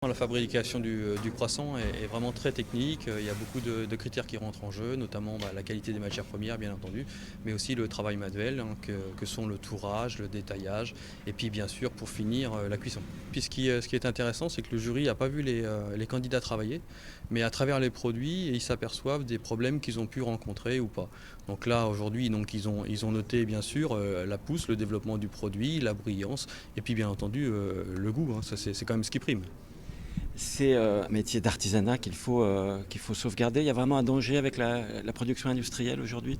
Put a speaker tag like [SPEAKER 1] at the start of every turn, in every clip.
[SPEAKER 1] la fabrication du croissant est vraiment très technique. Il y a beaucoup de critères qui rentrent en jeu, notamment la qualité des matières premières, bien entendu, mais aussi le travail manuel, hein, que sont le tourage, le détaillage, et puis bien sûr, pour finir, la cuisson. Puis ce qui est intéressant, c'est que le jury n'a pas vu les candidats travailler, mais à travers les produits, ils s'aperçoivent des problèmes qu'ils ont pu rencontrer ou pas. Donc là, aujourd'hui, donc, ils ont noté bien sûr la pousse, le développement du produit, la brillance, et puis bien entendu le goût, hein, ça c'est quand même ce qui prime.
[SPEAKER 2] C'est un métier d'artisanat qu'il faut sauvegarder. Il y a vraiment un danger avec la production industrielle aujourd'hui.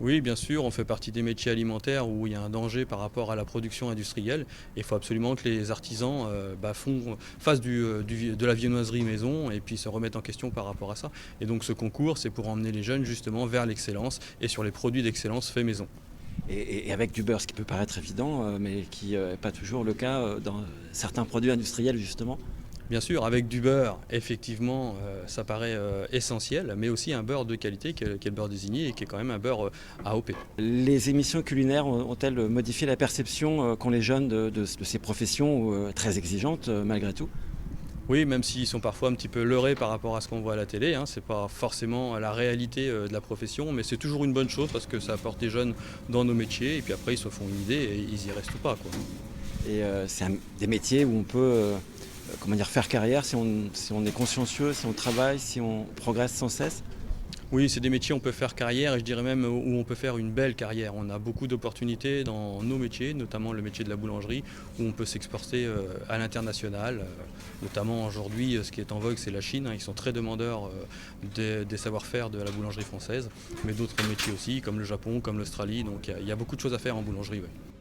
[SPEAKER 1] Oui, bien sûr, on fait partie des métiers alimentaires où il y a un danger par rapport à la production industrielle. Il faut absolument que les artisans fassent de la viennoiserie maison et puis se remettent en question par rapport à ça. Et donc ce concours, c'est pour emmener les jeunes justement vers l'excellence et sur les produits d'excellence faits maison.
[SPEAKER 2] Et avec du beurre, ce qui peut paraître évident, mais qui n'est pas toujours le cas dans certains produits industriels justement.
[SPEAKER 1] Bien sûr, avec du beurre, effectivement, ça paraît essentiel, mais aussi un beurre de qualité qui est le beurre désigné et qui est quand même un beurre AOP.
[SPEAKER 2] Les émissions culinaires ont-elles modifié la perception qu'ont les jeunes de ces professions très exigeantes malgré tout?
[SPEAKER 1] Oui, même s'ils sont parfois un petit peu leurrés par rapport à ce qu'on voit à la télé, hein, c'est pas forcément la réalité de la profession, mais c'est toujours une bonne chose parce que ça apporte des jeunes dans nos métiers et puis après ils se font une idée et ils y restent ou pas, quoi.
[SPEAKER 2] Et c'est des métiers où on peut comment dire, faire carrière si on est consciencieux, si on travaille, si on progresse sans cesse.
[SPEAKER 1] Oui, c'est des métiers où on peut faire carrière et je dirais même où on peut faire une belle carrière. On a beaucoup d'opportunités dans nos métiers, notamment le métier de la boulangerie, où on peut s'exporter à l'international. Notamment aujourd'hui, ce qui est en vogue, c'est la Chine, hein. Ils sont très demandeurs des savoir-faire de la boulangerie française, mais d'autres métiers aussi, comme le Japon, comme l'Australie. Donc il y a beaucoup de choses à faire en boulangerie. Ouais.